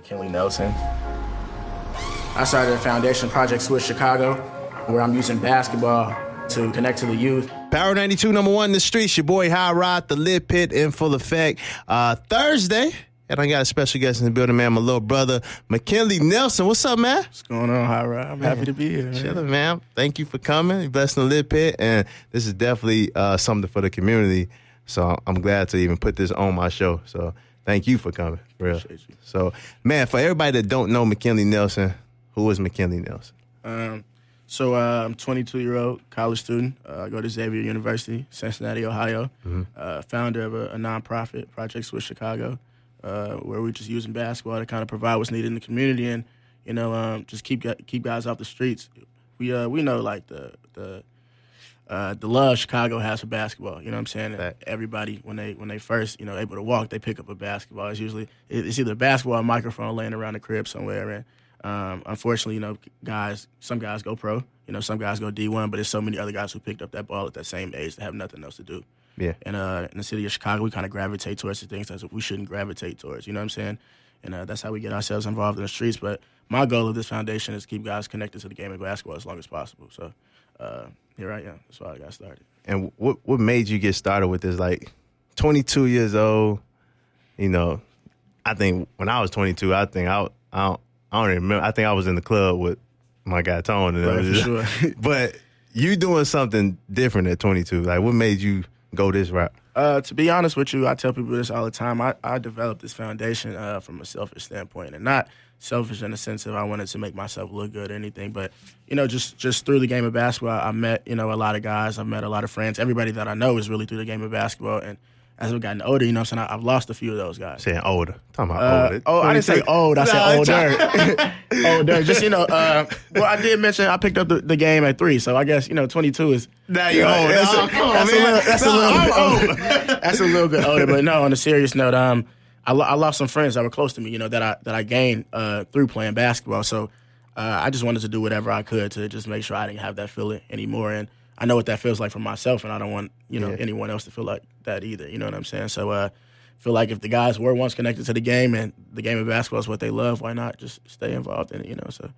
McKinley Nelson. I started a foundation, Project Swish Chicago, where I'm using basketball to connect to the youth. Power 92, #1 in the streets. Your boy High Rod, the Lid Pit in full effect. Thursday, and I got a special guest in the building, man, my little brother, McKinley Nelson. What's up, man? What's going on, High Rod? I'm happy to be here. Chilling, man. Thank you for coming. You're blessed in the Lid Pit, and this is definitely something for the community. So I'm glad to even put this on my show. So thank you for coming, for real. Appreciate you. So, man, for everybody that don't know McKinley Nelson, who is McKinley Nelson? I'm a 22-year-old college student. I go to Xavier University, Cincinnati, Ohio. Founder of a nonprofit, Project Swish Chicago, where we're just using basketball to kind of provide what's needed in the community and, just keep guys off the streets. We know like the love Chicago has for basketball. You know what I'm saying? Right. Everybody when they first able to walk, they pick up a basketball. It's either a basketball or a microphone laying around the crib somewhere. And unfortunately, some guys go pro. Some guys go D1, but there's so many other guys who picked up that ball at that same age that have nothing else to do. Yeah. And in the city of Chicago, we kind of gravitate towards the things that we shouldn't gravitate towards. You know what I'm saying? And that's how we get ourselves involved in the streets. But my goal of this foundation is to keep guys connected to the game of basketball as long as possible. So here I am. That's why I got started. And what made you get started with this? Like, 22 years old, I think when I was 22, I don't even remember. I think I was in the club with my guy Tone. Right, for sure. But you doing something different at 22. Like, what made you go this route? To be honest with you, I tell people this all the time. I developed this foundation from a selfish standpoint, and not selfish in the sense of I wanted to make myself look good or anything, but just through the game of basketball, I met a lot of guys. I've met a lot of friends. Everybody that I know is really through the game of basketball, and as we've gotten older, I'm saying I've lost a few of those guys. Saying older. Talking about older. Oh, I didn't say old. I said older. Older. Just, well, I did mention I picked up the game at 3, so I guess, 22 is... Now you're old. That's a little bit older, but no, on a serious note, I lost some friends that were close to me, that I gained through playing basketball. So I just wanted to do whatever I could to just make sure I didn't have that feeling anymore. And I know what that feels like for myself, and I don't want anyone else to feel like that either. You know what I'm saying? So I feel like if the guys were once connected to the game and the game of basketball is what they love, why not just stay involved in it? So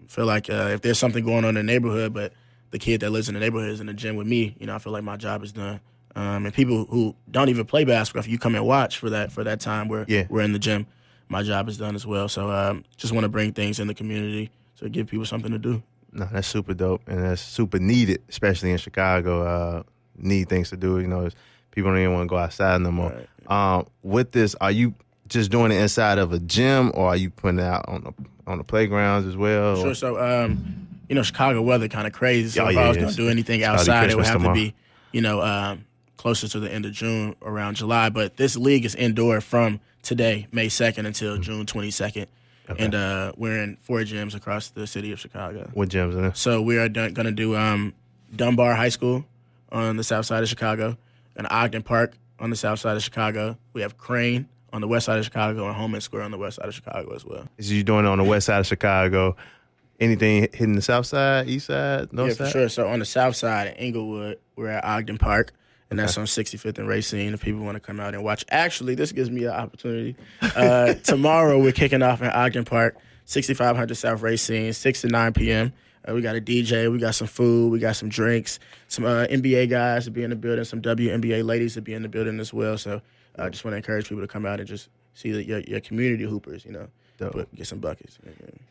feel like if there's something going on in the neighborhood, but the kid that lives in the neighborhood is in the gym with me, I feel like my job is done. And people who don't even play basketball, if you come and watch for that time where we're in the gym, my job is done as well. So just want to bring things in the community to give people something to do. No, that's super dope, and that's super needed, especially in Chicago. Need things to do. People don't even want to go outside no more. Right. With this, are you just doing it inside of a gym, or are you putting it out on the playgrounds as well? Sure. So, Chicago weather kind of crazy. So if I was going to do anything outside, it would have to be, closer to the end of June, around July. But this league is indoor from today, May 2nd, until June 22nd. Okay. And we're in 4 gyms across the city of Chicago. What gyms are there? So we are going to do Dunbar High School on the south side of Chicago, and Ogden Park on the south side of Chicago. We have Crane on the west side of Chicago, and Holman Square on the west side of Chicago as well. So you're doing it on the west side of Chicago. Anything hitting the south side, east side, north side? Yeah, for sure. So on the south side in Inglewood, we're at Ogden Park. And that's on 65th and Racine if people want to come out and watch. Actually, this gives me an opportunity. Tomorrow we're kicking off in Ogden Park, 6500 South Racine, 6 to 9 p.m. We got a DJ, we got some food, we got some drinks, some NBA guys to be in the building, some WNBA ladies to be in the building as well. So I just want to encourage people to come out and just see your community hoopers, get some buckets.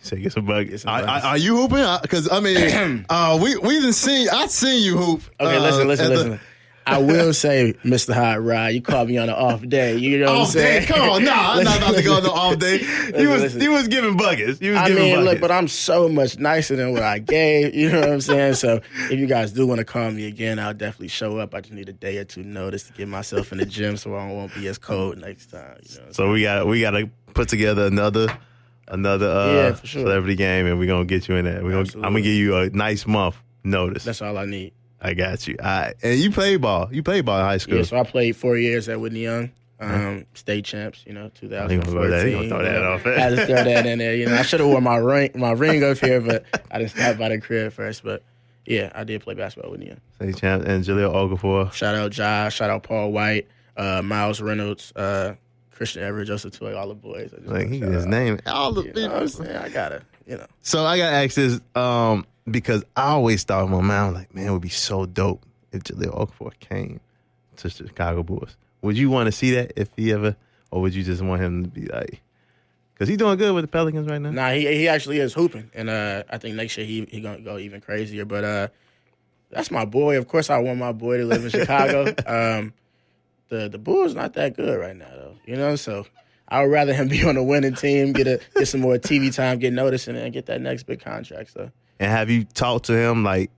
Say get some buckets. Are you hooping? Because, we didn't see, I seen you hoop. Okay, listen. I will say, Mr. Hot Rod, you called me on an off day. You know what I'm saying? Come on, I'm not about to go on the off day. He was giving buckets. Look, but I'm so much nicer than what I gave. You know what I'm saying? So if you guys do want to call me again, I'll definitely show up. I just need a day or two notice to get myself in the gym so I won't be as cold next time. So we got to put together another for sure. celebrity game, and we're gonna get you in there. I'm gonna give you a nice month notice. That's all I need. I got you. All right. And you played ball. You played ball in high school. Yeah, so I played 4 years at Whitney Young, state champs, 2014. Throw that off. I had to throw that in there. I should have worn my ring up here, but I didn't stop by the crib first. But, yeah, I did play basketball at Whitney Young. State champs and Jaleel Okafor. Shout out Josh. Shout out Paul White, Miles Reynolds, Christian Everett, Joseph Toy, all the boys. I just Like, he just name all the people. You know what I'm saying? I gotta, So I gotta ask this, because I always thought in my mind, like, man, it would be so dope if Jaleel Okafor came to Chicago Bulls. Would you want to see that if he ever, or would you just want him to be like, because he's doing good with the Pelicans right now? Nah, he actually is hooping, and I think next year he gonna go even crazier. But that's my boy. Of course, I want my boy to live in Chicago. The Bulls not that good right now, though. So I would rather him be on a winning team, get some more TV time, get noticed, and then get that next big contract. So. And have you talked to him, like,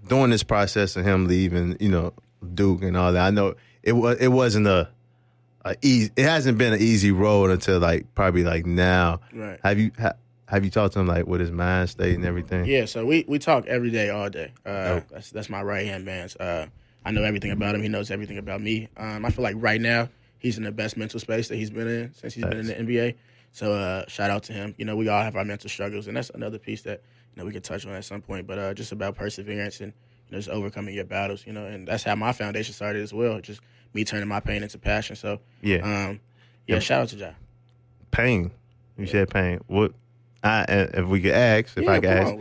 during this process of him leaving, Duke and all that? I know it wasn't a easy. It hasn't been an easy road until probably now. Right. Have you talked to him, like, with his mind state and everything? Yeah. So we talk every day, all day. That's my right hand man. I know everything about him. He knows everything about me. I feel like right now he's in the best mental space that he's been in since he's been in the NBA. So shout out to him. We all have our mental struggles, and that's another piece that we could touch on at some point. But just about perseverance and just overcoming your battles. And that's how my foundation started as well. Just me turning my pain into passion. So yeah, shout out to Ja. Pain. You said pain. What? If we could ask, if I could ask,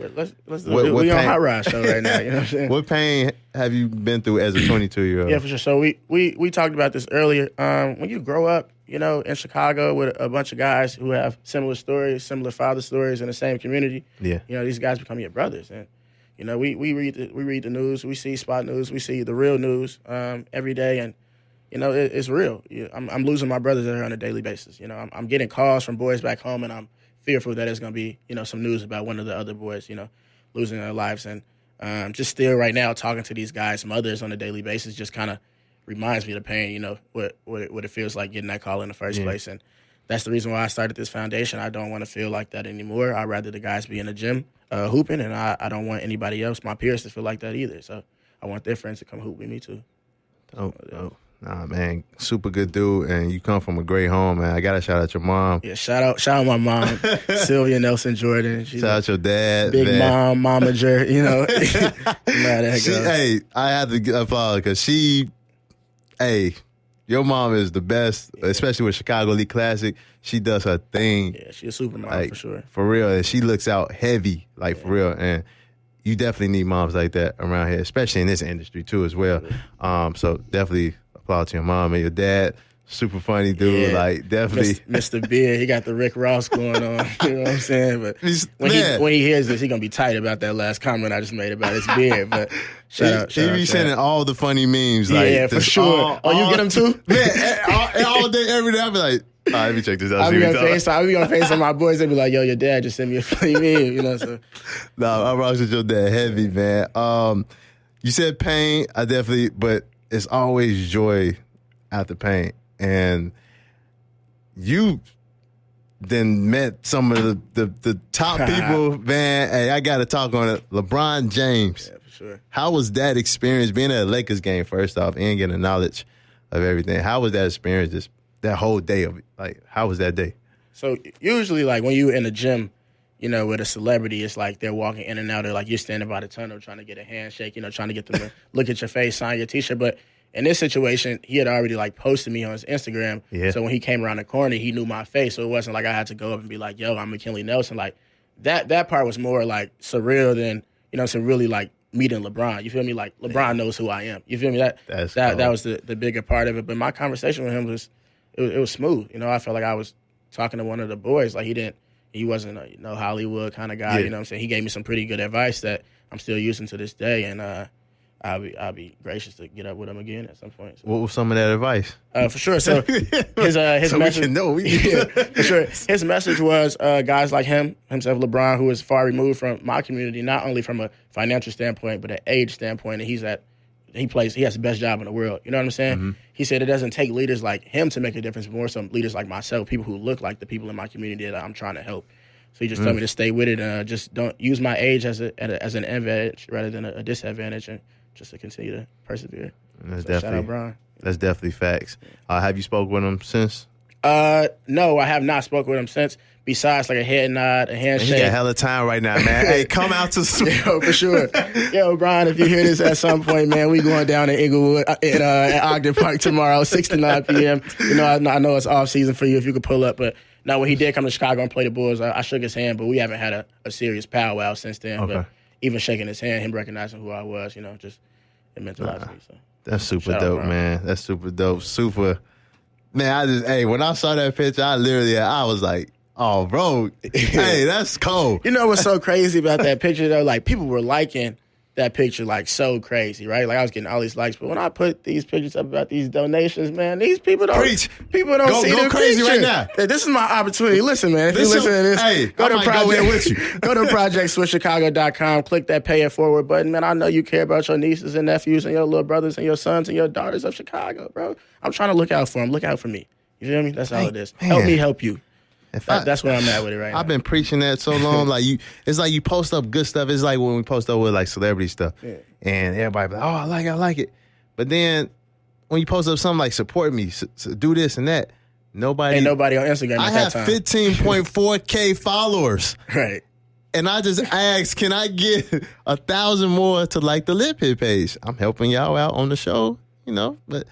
let's do it. We on Hot Rod show right now. You know what I'm saying? What pain have you been through as a 22-year-old? Yeah, for sure. So we talked about this earlier. When you grow up, in Chicago with a bunch of guys who have similar stories, similar father stories in the same community. Yeah. These guys become your brothers, and we read the news, we see spot news, we see the real news every day, and it's real. I'm losing my brothers there on a daily basis. I'm getting calls from boys back home, and I'm fearful that it's going to be, some news about one of the other boys, losing their lives. And just still right now talking to these guys' mothers on a daily basis just kind of reminds me of the pain, what it feels like getting that call in the first place. And that's the reason why I started this foundation. I don't want to feel like that anymore. I'd rather the guys be in the gym hooping, and I don't want anybody else, my peers, to feel like that either. So I want their friends to come hoop with me too. Oh. Nah, man, super good dude, and you come from a great home, man. I gotta shout out your mom. Yeah, shout out my mom, Sylvia Nelson Jordan. Shout out your dad, big man. momager. Hey, I have to applaud because your mom is the best, especially with Chicago League Classic. She does her thing. Yeah, she's a super mom for sure. For real, and she looks out heavy, for real, and you definitely need moms like that around here, especially in this industry too, as well. So definitely applaud to your mom and your dad. Super funny dude, definitely. Mr. Beard, he got the Rick Ross going on. You know what I'm saying? But when he hears this, he gonna be tight about that last comment I just made about his beard. But shout out. He be sending all the funny memes. Yeah, for sure. You get them too? Yeah, all day, every day. I be like, all right, let me check this out. I'll be on FaceTime. My boys, they be like, yo, your dad just sent me a funny meme. So. No, I rock with your dad heavy, man. You said pain, but it's always joy after pain. And you then met some of the top people, man. Hey, I got to talk on it. LeBron James. Yeah, for sure. How was that experience being at a Lakers game, first off, and getting the knowledge of everything? How was that experience, that whole day of it? How was that day? So usually, when you're in the gym, with a celebrity, it's like they're walking in and out. Or you're standing by the tunnel trying to get a handshake, trying to get them to look at your face, sign your T-shirt. But in this situation, he had already posted me on his Instagram. Yeah. So when he came around the corner, he knew my face. So it wasn't like I had to go up and be like, yo, I'm McKinley Nelson. That part was more surreal than, to really meeting LeBron. You feel me? LeBron knows who I am. You feel me? That was the bigger part of it. But my conversation with him was smooth. I felt like I was talking to one of the boys. He wasn't a Hollywood kind of guy. Yeah. You know what I'm saying? He gave me some pretty good advice that I'm still using to this day. And I'll be gracious to get up with him again at some point. So. What was some of that advice? For sure. So his so message. We can know. For sure. His message was guys like himself, LeBron, who is far removed from my community, not only from a financial standpoint, but an age standpoint. And he has the best job in the world. You know what I'm saying? Mm-hmm. He said it doesn't take leaders like him to make a difference, but more some leaders like myself, people who look like the people in my community that I'm trying to help. So he just told me to stay with it and just don't use my age as an advantage rather than a disadvantage, and just to continue to persevere. That's shout out, Brian. That's definitely facts. Have you spoke with him since? No, I have not spoken with him since. Besides, like a head nod, a handshake. And he got hella time right now, man. Hey, come out to Yo, for sure. Yo, Brian, if you hear this at some point, man, we going down to Inglewood at Ogden Park tomorrow, 6 to 9 p.m. You know, I know it's off season for you if you could pull up, but now when he did come to Chicago and play the Bulls, I shook his hand, but we haven't had a serious powwow since then. Okay. But even shaking his hand, him recognizing who I was, you know, just it meant a lot to me. So that's super shout out, dope, Brian. man. That's super dope. Super. Man, when I saw that picture, I was like, oh, bro, hey, that's cold. You know what's so crazy about that picture, though? Like, people were liking that picture, like, so crazy, right? Like, I was getting all these likes. But when I put these pictures up about these donations, man, these people don't Preach. People don't see go the crazy picture. right now. Hey, this is my opportunity. Listen, man, if you listen to this, hey, go to go in with you. Go to ProjectSwishChicago.com, click that pay it forward button. Man, I know you care about your nieces and nephews and your little brothers and your sons and your daughters of Chicago, bro. I'm trying to look out for them. Look out for me. You feel me? That's all it is. Man. Help me help you. That's where I'm at with it right now. I've been preaching that so long. It's like you post up good stuff. It's like when we post up with like celebrity stuff, and everybody be like, "Oh, I like it." But then when you post up something like "support me," do this and that, ain't nobody on Instagram. I have 15.4K followers, right? And I just asked, "Can I get 1,000 more to like the Lip Hit page?" I'm helping y'all out on the show, you know, but.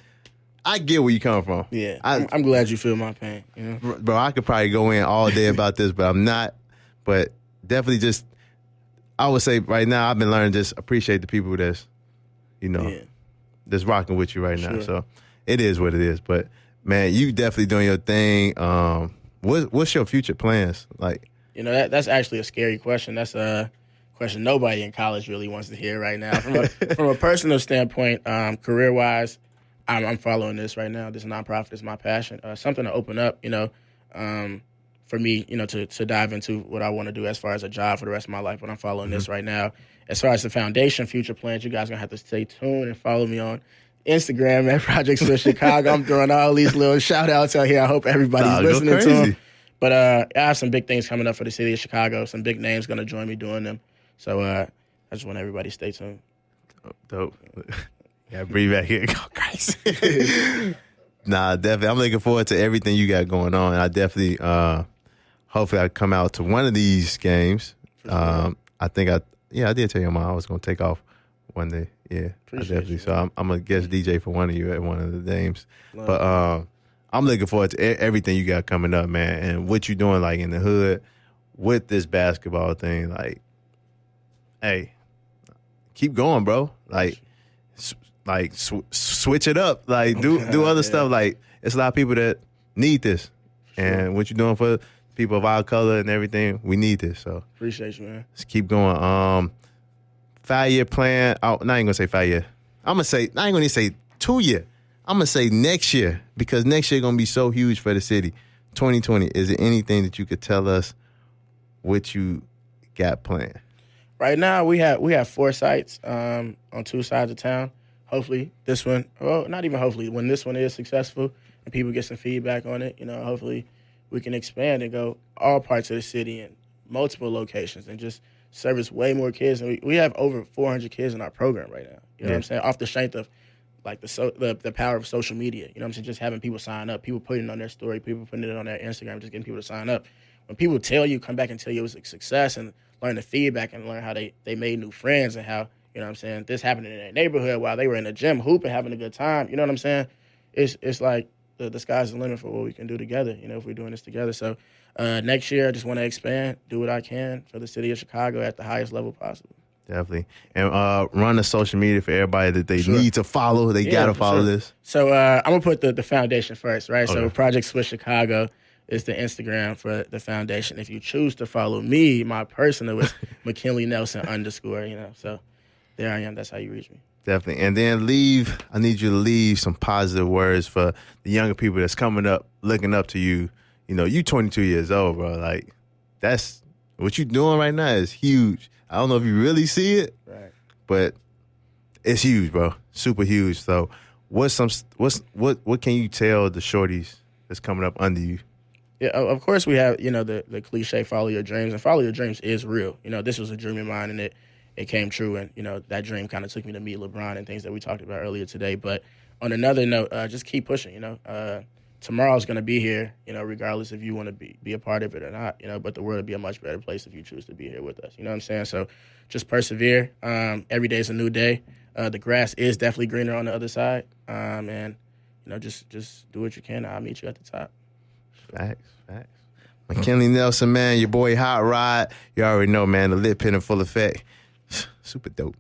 I get where you come from. Yeah, I'm glad you feel my pain. You know? Bro, I could probably go in all day about this, but I'm not. But definitely I would say right now, I've been learning just appreciate the people that's, that's rocking with you right now. So it is what it is. But, man, you definitely doing your thing. What's your future plans? Like, you know, that's actually a scary question. That's a question nobody in college really wants to hear right now. From a personal standpoint, career-wise, I'm following this right now. This nonprofit is my passion. Something to open up, for me, to dive into what I want to do as far as a job for the rest of my life. But I'm following this right now. As far as the foundation, future plans, you guys are going to have to stay tuned and follow me on Instagram at Project Swish Chicago. I'm throwing all these little shout-outs out here. I hope everybody's listening to them. But I have some big things coming up for the city of Chicago. Some big names going to join me doing them. So I just want everybody to stay tuned. Dope. Yeah, breathe back here. Go crazy. Nah, definitely. I'm looking forward to everything you got going on. I definitely, hopefully, I come out to one of these games. I think I did tell your mom I was going to take off one day. Yeah, definitely. So I'm a guest DJ for one of you at one of the games. But I'm looking forward to everything you got coming up, man, and what you doing like in the hood with this basketball thing. Like, hey, keep going, bro. Switch it up. Like, do other stuff. Like, it's a lot of people that need this. And what you're doing for people of our color and everything, we need this. So appreciate you, man. Let's keep going. 5-year plan. Oh, not even gonna say 5 year. I ain't gonna say 2 year. I'm gonna say next year, because next year gonna be so huge for the city. 2020. Is there anything that you could tell us what you got planned? Right now, we have 4 sites on 2 sides of town. Hopefully, this one, well, not even hopefully, when this one is successful and people get some feedback on it, hopefully we can expand and go all parts of the city and multiple locations and just service way more kids. And we have over 400 kids in our program right now. You know what I'm saying? Off the strength of like the power of social media. You know what I'm saying? Just having people sign up, people putting it on their story, people putting it on their Instagram, just getting people to sign up. When people come back and tell you it was a success and learn the feedback and learn how they made new friends and how, you know what I'm saying, this happened in their neighborhood while they were in the gym hooping, having a good time. You know what I'm saying? It's like the sky's the limit for what we can do together, if we're doing this together. So next year, I just want to expand, do what I can for the city of Chicago at the highest level possible. Definitely. And run the social media for everybody that they need to follow. They got to follow this. So I'm going to put the foundation first, right? Okay. So Project Swish Chicago is the Instagram for the foundation. If you choose to follow me, my personal is McKinley Nelson _ So there I am. That's how you reach me. Definitely. And then I need you to leave some positive words for the younger people that's coming up, looking up to you. You 22 years old, bro. Like, that's what you're doing right now is huge. I don't know if you really see it, right? But it's huge, bro. Super huge. So what can you tell the shorties that's coming up under you? Yeah, of course we have, the cliche follow your dreams, and follow your dreams is real. This was a dream of mine, and it came true, and, that dream kind of took me to meet LeBron and things that we talked about earlier today. But on another note, just keep pushing, tomorrow's going to be here, you know, regardless if you want to be a part of it or not, you know, but the world will be a much better place if you choose to be here with us. You know what I'm saying? So just persevere. Every day is a new day. The grass is definitely greener on the other side. And, you know, just do what you can. I'll meet you at the top. Facts. McKinley Nelson, man, your boy Hot Rod. You already know, man, the lit pen in full effect. Super dope.